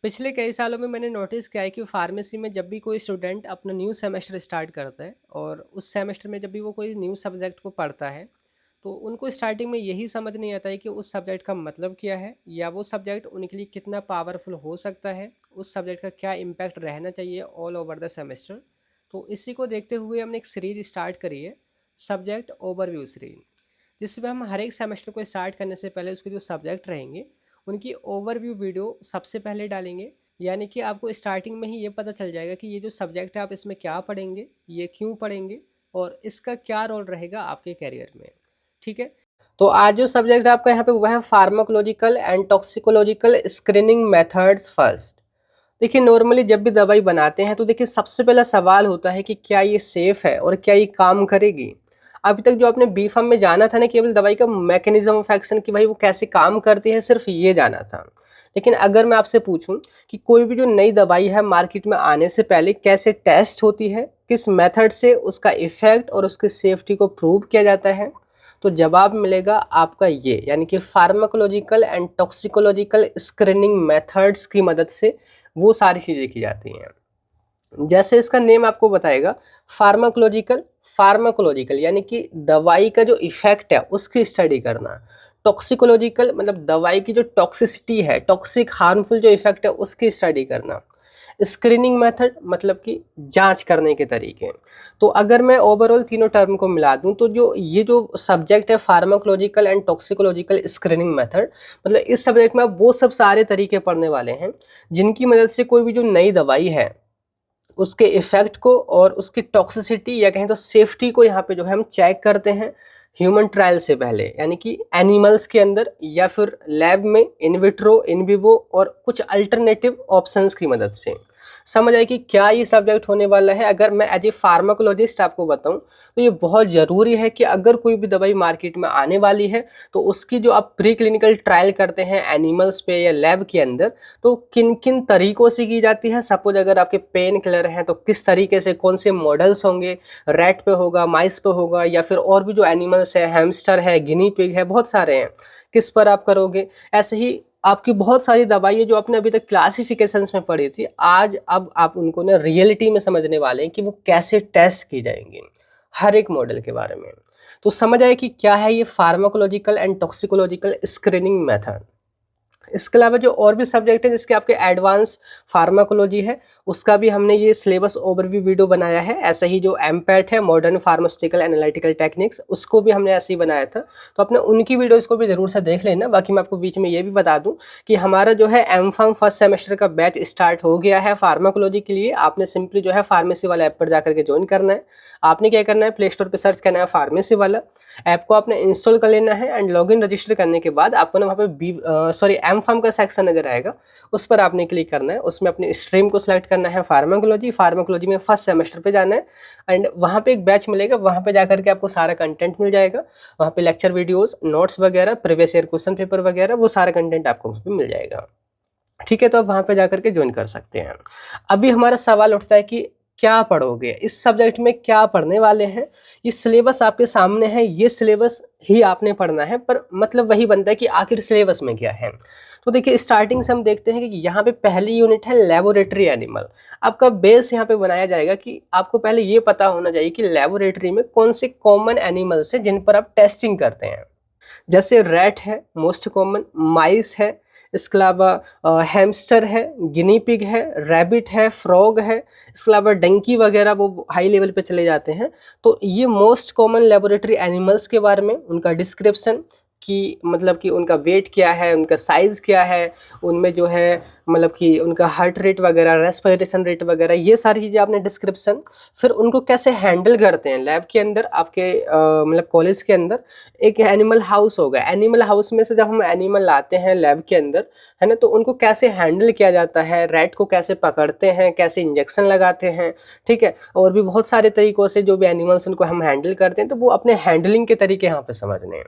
पिछले कई सालों में मैंने नोटिस किया है कि फार्मेसी में जब भी कोई स्टूडेंट अपना न्यू सेमेस्टर स्टार्ट करता है और उस सेमेस्टर में जब भी वो कोई न्यू सब्जेक्ट को पढ़ता है तो उनको स्टार्टिंग में यही समझ नहीं आता है कि उस सब्जेक्ट का मतलब क्या है या वो सब्जेक्ट उनके लिए कितना पावरफुल हो सकता है, उस सब्जेक्ट का क्या इम्पैक्ट रहना चाहिए ऑल ओवर द सेमेस्टर। तो इसी को देखते हुए हमने एक सीरीज स्टार्ट करी है, सब्जेक्ट ओवरव्यू सीरीज, जिसमें हम हर एक सेमेस्टर को स्टार्ट करने से पहले उसके जो सब्जेक्ट रहेंगे उनकी ओवरव्यू वीडियो सबसे पहले डालेंगे। यानी कि आपको स्टार्टिंग में ही ये पता चल जाएगा कि ये जो सब्जेक्ट है आप इसमें क्या पढ़ेंगे, ये क्यों पढ़ेंगे और इसका क्या रोल रहेगा आपके करियर में। ठीक है, तो आज जो सब्जेक्ट आपका यहाँ पे वह है pharmacological and toxicological screening methods first. देखिए, नॉर्मली जब भी दवाई बनाते हैं तो देखिए सबसे पहला सवाल होता है कि क्या ये सेफ है और क्या ये काम करेगी। अभी तक जो आपने बी फार्म में जाना था ना, केवल दवाई का मैकेनिज्म ऑफ एक्शन कि भाई वो कैसे काम करती है, सिर्फ ये जाना था। लेकिन अगर मैं आपसे पूछूं कि कोई भी जो नई दवाई है मार्केट में आने से पहले कैसे टेस्ट होती है, किस मेथड से उसका इफेक्ट और उसकी सेफ्टी को प्रूव किया जाता है, तो जवाब मिलेगा आपका ये, यानी कि pharmacological and toxicological screening methods की मदद से वो सारी चीज़ें की जाती हैं। जैसे इसका नेम आपको बताएगा, फार्माकोलॉजिकल, फार्माकोलॉजिकल यानी कि दवाई का जो इफेक्ट है उसकी स्टडी करना। टॉक्सिकोलॉजिकल मतलब दवाई की जो टॉक्सिसिटी है, टॉक्सिक हार्मफुल जो इफेक्ट है उसकी स्टडी करना। स्क्रीनिंग मेथड मतलब कि जांच करने के तरीके। तो अगर मैं ओवरऑल तीनों टर्म को मिला दूं तो जो ये जो सब्जेक्ट है pharmacological and toxicological screening method, मतलब इस सब्जेक्ट में आप वो सब सारे तरीके पढ़ने वाले हैं जिनकी मदद से कोई भी जो नई दवाई है उसके इफेक्ट को और उसकी टॉक्सिसिटी या कहें तो सेफ्टी को यहाँ पे जो है हम चेक करते हैं ह्यूमन ट्रायल से पहले, यानी कि एनिमल्स के अंदर या फिर लैब में इन विट्रो, इन विवो और कुछ अल्टरनेटिव ऑप्शंस की मदद से। समझ आए कि क्या ये सब्जेक्ट होने वाला है। अगर मैं एज ए फार्माकोलॉजिस्ट आपको बताऊं तो ये बहुत ज़रूरी है कि अगर कोई भी दवाई मार्केट में आने वाली है तो उसकी जो आप प्री क्लिनिकल ट्रायल करते हैं एनिमल्स पे या लैब के अंदर, तो किन किन तरीकों से की जाती है। सपोज अगर आपके पेन किलर हैं तो किस तरीके से, कौन से मॉडल्स होंगे, रैट पे होगा, माइस पे होगा या फिर और भी जो एनिमल्स है, हैमस्टर है, गिनी पिग है, बहुत सारे हैं, किस पर आप करोगे। ऐसे ही आपकी बहुत सारी दवाइयाँ जो आपने अभी तक क्लासिफिकेशंस में पढ़ी थी, आज अब आप उनको ना रियलिटी में समझने वाले हैं कि वो कैसे टेस्ट की जाएंगी हर एक मॉडल के बारे में। तो समझ आए कि क्या है ये pharmacological and toxicological screening method. इसके अलावा जो और भी सब्जेक्ट है जिसके आपके एडवांस फार्माकोलॉजी है, उसका भी हमने ये सिलेबस ओवरव्यू वीडियो बनाया है। ऐसा ही जो एमपैट है, मॉडर्न फार्मास्यूटिकल एनालिटिकल टेक्निक्स, उसको भी हमने ऐसे ही बनाया था। तो अपने उनकी वीडियोस को भी ज़रूर से देख लेना। बाकी मैं आपको बीच में ये भी बता दूं कि हमारा जो है एम फार्म फर्स्ट सेमेस्टर का बैच स्टार्ट हो गया है फार्माकोलॉजी के लिए। आपने सिंपली जो है फार्मेसी वाला ऐप पर जाकर के ज्वाइन करना है। आपने क्या करना है, प्ले स्टोर पर सर्च करना है फार्मेसी वाला ऐप को, आपने इंस्टॉल कर लेना है एंड लॉगिन रजिस्टर करने के बाद आपको ना वहाँ पे एम फार्म का सेक्शन नजर आएगा, उस पर आपने क्लिक करना है। उसमें अपनी स्ट्रीम को सिलेक्ट करना है फार्माकोलॉजी, फार्माकोलॉजी में फर्स्ट सेमेस्टर पे जाना है एंड वहाँ पे एक बैच मिलेगा। वहाँ पे जाकर के आपको सारा कंटेंट मिल जाएगा। वहाँ पे लेक्चर वीडियोस, नोट्स वगैरह, प्रीवियस ईयर क्वेश्चन पेपर वगैरह, वो सारा कंटेंट आपको वहाँ पे मिल जाएगा। ठीक है, तो आप वहाँ पे जाकर के ज्वाइन कर सकते हैं। अभी हमारा सवाल उठता है कि क्या पढ़ोगे, इस सब्जेक्ट में क्या पढ़ने वाले हैं। ये सिलेबस आपके सामने है, ये सिलेबस ही आपने पढ़ना है, पर मतलब वही बनता है कि आखिर सिलेबस में क्या है। तो देखिए, स्टार्टिंग से हम देखते हैं कि यहाँ पे पहली यूनिट है लेबोरेटरी एनिमल। आपका बेस यहाँ पे बनाया जाएगा कि आपको पहले ये पता होना चाहिए कि लेबोरेटरी में कौन से कॉमन एनिमल्स हैं जिन पर आप टेस्टिंग करते हैं। जैसे रैट है मोस्ट कॉमन, माइस है, इसके अलावा हैमस्टर है, गिनी पिग है, रैबिट है, फ्रॉग है, इसके अलावा डंकी वगैरह वो हाई लेवल पे चले जाते हैं। तो ये मोस्ट कॉमन लेबोरेटरी एनिमल्स के बारे में, उनका डिस्क्रिप्शन कि मतलब कि उनका वेट क्या है, उनका साइज़ क्या है, उनमें जो है मतलब कि उनका हार्ट रेट वगैरह, रेस्पिरेशन रेट वगैरह, ये सारी चीज़ें आपने डिस्क्रिप्शन। फिर उनको कैसे हैंडल करते हैं लैब के अंदर, आपके मतलब कॉलेज के अंदर एक एनिमल हाउस होगा। एनिमल हाउस में से जब हम एनिमल लाते हैं लैब के अंदर, है ना, तो उनको कैसे हैंडल किया जाता है, रैट को कैसे पकड़ते हैं, कैसे इंजेक्शन लगाते हैं, ठीक है, और भी बहुत सारे तरीक़ों से जो भी एनिमल्स उनको हम हैंडल करते हैं। तो वो अपने हैंडलिंग के तरीके यहाँ पे समझने हैं।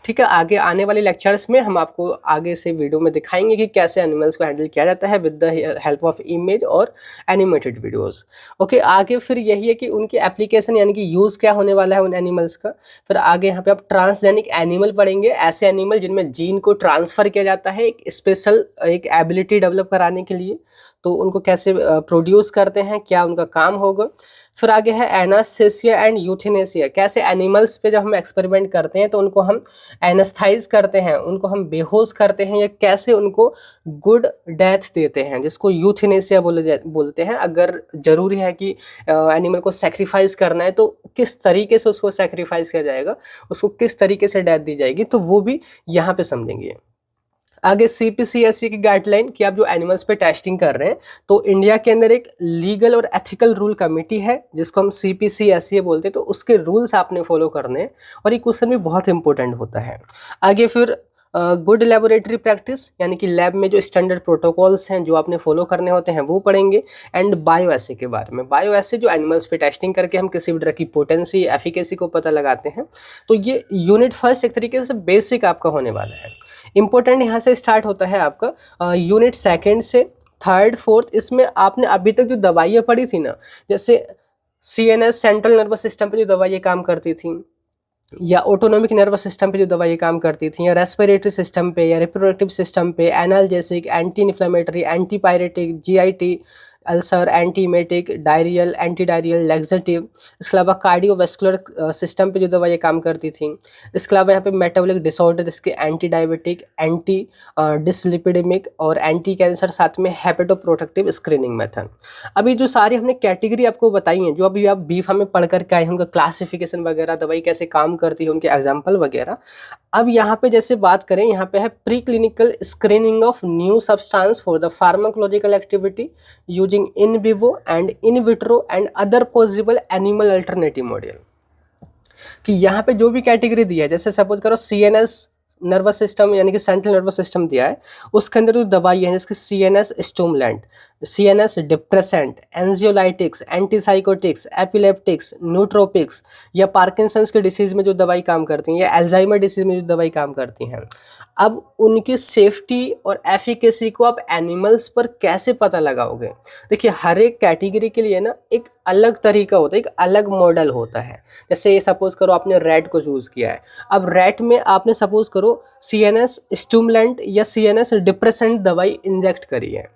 ठीक है, आगे आने वाले लेक्चर्स में हम आपको आगे से वीडियो में दिखाएंगे कि कैसे एनिमल्स को हैंडल किया जाता है with the help of image और एनिमेटेड वीडियोस। ओके, आगे फिर यही है कि उनकी एप्लीकेशन यानी कि यूज़ क्या होने वाला है उन एनिमल्स का। फिर आगे यहाँ पे आप ट्रांसजेनिक एनिमल पढ़ेंगे, ऐसे एनिमल जिनमें जीन को ट्रांसफ़र किया जाता है एक स्पेशल एक एबिलिटी डेवलप कराने के लिए, तो उनको कैसे प्रोड्यूस करते हैं, क्या उनका काम होगा। फिर आगे है एनास्थेसिया एंड यूथेनेसिया, कैसे एनिमल्स पे जब हम एक्सपेरिमेंट करते हैं तो उनको हम एनास्थाइज करते हैं, उनको हम बेहोश करते हैं, या कैसे उनको गुड डेथ देते हैं जिसको यूथेनेसिया बोलते हैं। अगर ज़रूरी है कि एनिमल को सेक्रीफाइस करना है तो किस तरीके से उसको सेक्रीफाइस किया जाएगा, उसको किस तरीके से डेथ दी जाएगी, तो वो भी यहाँ पे समझेंगे। आगे CPCSE की गाइडलाइन कि आप जो एनिमल्स पे टेस्टिंग कर रहे हैं, तो इंडिया के अंदर एक लीगल और एथिकल रूल कमेटी है जिसको हम CPCSE बोलते हैं, तो उसके रूल्स आपने फॉलो करने हैं और ये क्वेश्चन भी बहुत इंपॉर्टेंट होता है। आगे फिर गुड लेबोरेटरी प्रैक्टिस यानी कि लैब में जो स्टैंडर्ड प्रोटोकॉल्स हैं जो आपने फॉलो करने होते हैं वो पढ़ेंगे। एंड बायो एसे के बारे में, बायो एसे जो एनिमल्स पे टेस्टिंग करके हम किसी भी ड्रग की पोटेंसी एफिकेसी को पता लगाते हैं, तो ये यूनिट फर्स्ट एक तरीके से बेसिक आपका होने वाला है। इंपॉर्टेंट यहाँ से स्टार्ट होता है आपका यूनिट सेकेंड से थर्ड फोर्थ। इसमें आपने अभी तक जो दवाइयाँ पढ़ी थी ना, जैसे CNS सेंट्रल नर्वस सिस्टम पे जो दवाइयाँ काम करती थी, या ऑटोनोमिक नर्वस सिस्टम पे जो दवाइयाँ काम करती थी, या रेस्पिरेटरी सिस्टम पे, या रिप्रोडक्टिव सिस्टम पे, analgesic, anti inflammatory, antipyretic, GIT ulcer, antiemetic, diarrhoeal, anti diarrhoeal, laxative, इसके अलावा कार्डियोवैस्कुलर सिस्टम पे जो दवाइयाँ काम करती थी। इसके अलावा यहाँ पे मेटाबॉलिक डिसऑर्डर जिसके एंटी डायबिटिक, एंटी डिसलिपिडेमिक और एंटी कैंसर, साथ में हेपेटोप्रोटेक्टिव स्क्रीनिंग मेथड। अभी जो सारी हमने कैटेगरी आपको बताई हैं, जो अभी आप बीफ में पढ़ करके आए हैं, उनका क्लासिफिकेशन वगैरह, दवाई कैसे काम करती है, उनके एग्जाम्पल वगैरह। अब यहाँ पे जैसे बात करें, यहाँ पे है pre clinical screening of new substance for the pharmacological activity using in vivo and in vitro and other possible animal alternative model. कि यहाँ पे जो भी कैटेगरी दी है, जैसे सपोज करो CNS नर्वस सिस्टम यानी कि सेंट्रल नर्वस सिस्टम दिया है, उसके अंदर जो दवाई है जैसे CNS stimulant, CNS depressant, anxiolytics, antipsychotics, epileptics, nootropics, या पार्किंसंस के डिसीज में जो दवाई काम करती हैं, या अल्जाइमर डिसीज में जो दवाई काम करती हैं। अब उनकी सेफ्टी और एफिकेसी को आप एनिमल्स पर कैसे पता लगाओगे? देखिए, हर एक कैटेगरी के लिए ना एक अलग तरीका होता है, एक अलग मॉडल होता है। जैसे सपोज करो आपने रैट को चूज़ किया है, अब रैट में आपने सपोज करो CNS स्टिमुलेंट या CNS डिप्रेसेंट दवाई इंजेक्ट करी है,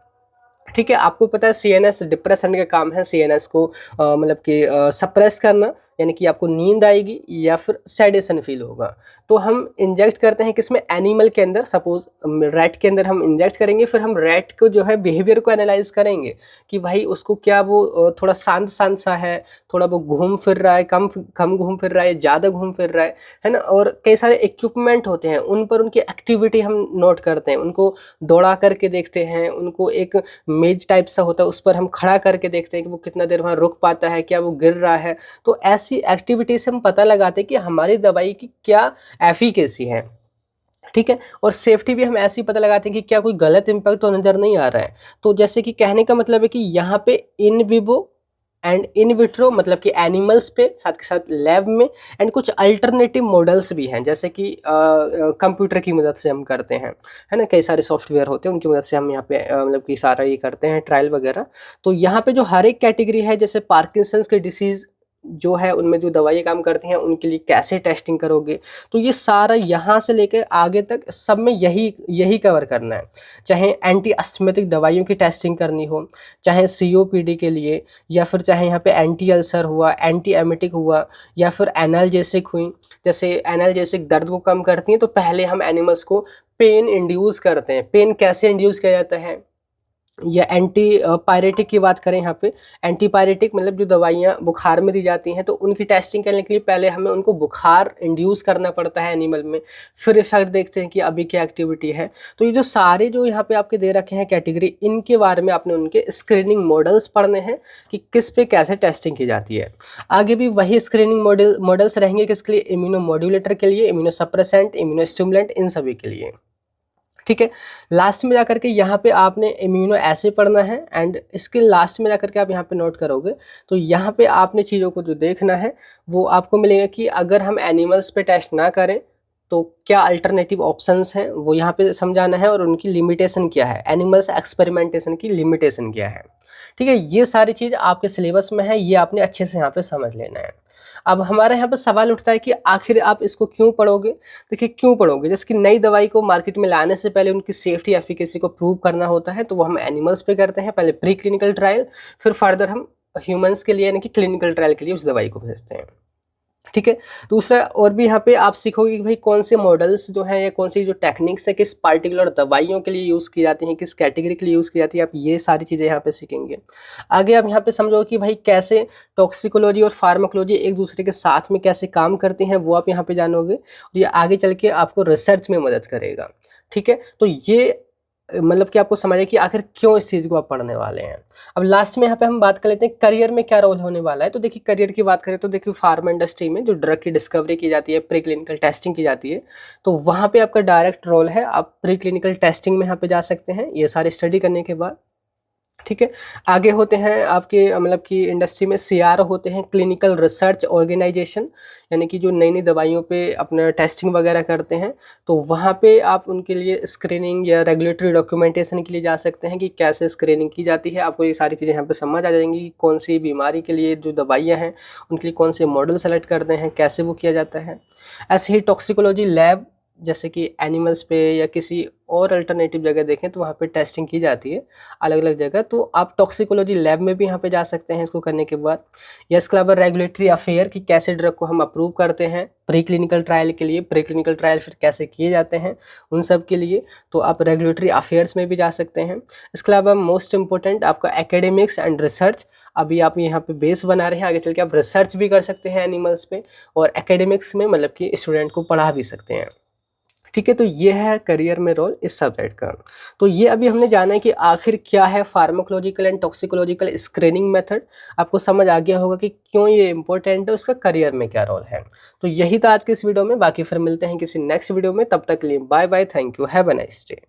ठीक है। आपको पता है CNS डिप्रेशन का काम है CNS को मतलब कि सप्रेस करना, यानी कि आपको नींद आएगी या फिर सैडेशन फील होगा। तो हम इंजेक्ट करते हैं किसमें, एनिमल के अंदर, सपोज रैट के अंदर हम इंजेक्ट करेंगे। फिर हम रैट को जो है बिहेवियर को एनालाइज करेंगे कि भाई उसको क्या वो थोड़ा शांत शांत सा है, थोड़ा वो घूम फिर रहा है, कम कम घूम फिर रहा है, ज़्यादा घूम फिर रहा है ना। और कई सारे इक्विपमेंट होते हैं, उन पर उनकी एक्टिविटी हम नोट करते हैं, उनको दौड़ा करके देखते हैं, उनको एक मेज टाइप सा होता है उस पर हम खड़ा करके देखते हैं कि वो कितना देर वहाँ रुक पाता है, क्या वो गिर रहा है। तो ऐसी एक्टिविटी से हम पता लगाते हैं कि हमारी दवाई की क्या एफिकेसी है, ठीक है। और सेफ्टी भी हम ऐसे ही पता लगाते हैं कि क्या कोई गलत इम्पैक्ट तो नज़र नहीं आ रहा है। तो जैसे कि कहने का मतलब है कि यहाँ पे in vivo and in vitro मतलब कि एनिमल्स पे, साथ के साथ लैब में, एंड कुछ अल्टरनेटिव मॉडल्स भी हैं जैसे कि कंप्यूटर की मदद से हम करते हैं, है ना। कई सारे सॉफ्टवेयर होते हैं, उनकी मदद से हम यहाँ पे मतलब कि सारा ये करते हैं ट्रायल वगैरह। तो यहाँ पे जो हर एक कैटेगरी है, जैसे पार्किंसंस के डिसीज़ जो है उनमें जो दवाइयाँ काम करती हैं उनके लिए कैसे टेस्टिंग करोगे, तो ये सारा यहाँ से लेकर आगे तक सब में यही कवर करना है। चाहे एंटी अस्थमेटिक दवाइयों की टेस्टिंग करनी हो, चाहे COPD के लिए, या फिर चाहे यहाँ पे एंटी अल्सर हुआ, एंटी एमेटिक हुआ, या फिर एनाल्जेसिक हुई। जैसे एनाल्जेसिक दर्द को कम करती हैं, तो पहले हम एनिमल्स को पेन इंड्यूस करते हैं। पेन कैसे इंड्यूस किया जाता है, या एंटी पायरेटिक की बात करें, यहाँ पे एंटी पायरेटिक मतलब जो दवाइयाँ बुखार में दी जाती हैं, तो उनकी टेस्टिंग करने के लिए पहले हमें उनको बुखार इंड्यूस करना पड़ता है एनिमल में, फिर इफेक्ट देखते हैं कि अभी क्या एक्टिविटी है। तो ये जो सारे जो यहाँ पे आपके दे रखे हैं कैटेगरी, इनके बारे में आपने उनके स्क्रीनिंग मॉडल्स पढ़ने हैं कि किस पे कैसे टेस्टिंग की जाती है। आगे भी वही स्क्रीनिंग मॉडल्स रहेंगे किसके लिए, इम्यूनो मॉड्यूलेटर के लिए, इम्यूनो सप्रेसेंट, इम्यूनो स्टिमुलेंट, इन सभी के लिए, ठीक है। लास्ट में जाकर के यहाँ पे आपने इम्यूनो ऐसे पढ़ना है, एंड इसके लास्ट में जाकर के आप यहाँ पे नोट करोगे तो यहाँ पे आपने चीज़ों को जो देखना है वो आपको मिलेगा कि अगर हम एनिमल्स पे टेस्ट ना करें तो क्या अल्टरनेटिव ऑप्शंस हैं वो यहाँ पे समझाना है, और उनकी लिमिटेशन क्या है, एनिमल्स एक्सपेरिमेंटेशन की लिमिटेशन क्या है। ठीक है, ये सारी चीज़ आपके सिलेबस में है, ये आपने अच्छे से यहाँ पे समझ लेना है। अब हमारे यहाँ पे सवाल उठता है कि आखिर आप इसको क्यों पढ़ोगे। देखिए क्यों पढ़ोगे, जैसे कि नई दवाई को मार्केट में लाने से पहले उनकी सेफ्टी एफिकेसी को प्रूव करना होता है, तो वो हम एनिमल्स पे करते हैं, पहले प्री क्लिनिकल ट्रायल, फिर फर्दर हम ह्यूमंस के लिए यानी कि क्लिनिकल ट्रायल के लिए उस दवाई को भेजते हैं। ठीक है, दूसरा और भी यहाँ पे आप सीखोगे कि भाई कौन से मॉडल्स जो हैं या कौन सी जो टेक्निक्स है किस पार्टिकुलर दवाइयों के लिए यूज़ की जाती हैं, किस कैटेगरी के लिए यूज़ की जाती है, आप ये सारी चीज़ें यहाँ पे सीखेंगे। आगे आप यहाँ पे समझोगे कि भाई कैसे टॉक्सिकोलॉजी और फार्माकोलॉजी एक दूसरे के साथ में कैसे काम करती हैं, वो आप यहाँ पे जानोगे, और ये आगे चल के आपको रिसर्च में मदद करेगा। ठीक है, तो ये मतलब कि आपको समझ आए कि आखिर क्यों इस चीज़ को आप पढ़ने वाले हैं। अब लास्ट में यहाँ पे हम बात कर लेते हैं करियर में क्या रोल होने वाला है। तो देखिए करियर की बात करें तो देखिए फार्मा इंडस्ट्री में जो ड्रग की डिस्कवरी की जाती है, प्री क्लिनिकल टेस्टिंग की जाती है, तो वहाँ पे आपका डायरेक्ट रोल है, आप प्री क्लिनिकल टेस्टिंग में यहाँ पे जा सकते हैं ये सारी स्टडी करने के बाद। ठीक है, आगे होते हैं आपके मतलब कि इंडस्ट्री में सीआरओ होते हैं, क्लिनिकल रिसर्च ऑर्गेनाइजेशन, यानी कि जो नई नई दवाइयों पे अपना टेस्टिंग वगैरह करते हैं, तो वहाँ पे आप उनके लिए स्क्रीनिंग या रेगुलेटरी डॉक्यूमेंटेशन के लिए जा सकते हैं कि कैसे स्क्रीनिंग की जाती है। आपको ये सारी चीज़ें यहाँ पे समझ आ जाएंगी कि कौन सी बीमारी के लिए जो दवाइयाँ हैं उनके लिए कौन से मॉडल सेलेक्ट करते हैं, कैसे वो किया जाता है। ऐसे ही टॉक्सिकोलॉजी लैब, जैसे कि एनिमल्स पे या किसी और अल्टरनेटिव जगह देखें तो वहाँ पे टेस्टिंग की जाती है अलग अलग जगह, तो आप टॉक्सिकोलॉजी लैब में भी यहाँ पे जा सकते हैं इसको करने के बाद। या इसके अलावा रेगुलेटरी अफेयर कि कैसे ड्रग को हम अप्रूव करते हैं प्री क्लिनिकल ट्रायल के लिए, प्री क्लिनिकल ट्रायल फिर कैसे किए जाते हैं उन सब के लिए, तो आप रेगुलेटरी अफेयर्स में भी जा सकते हैं। इसके अलावा मोस्ट इंपॉर्टेंट आपका एकेडमिक्स एंड रिसर्च, अभी आप यहाँ पे बेस बना रहे हैं, आगे चल के आप रिसर्च भी कर सकते हैं एनिमल्स पे, और एकेडमिक्स में मतलब कि स्टूडेंट को पढ़ा भी सकते हैं। ठीक है, तो ये है करियर में रोल इस सब्जेक्ट का। तो ये अभी हमने जाना है कि आखिर क्या है pharmacological and toxicological screening method, आपको समझ आ गया होगा कि क्यों ये इंपॉर्टेंट है, उसका करियर में क्या रोल है। तो यही था आज के इस वीडियो में, बाकी फिर मिलते हैं किसी नेक्स्ट वीडियो में, तब तक के लिए bye bye, thank you, have a nice day.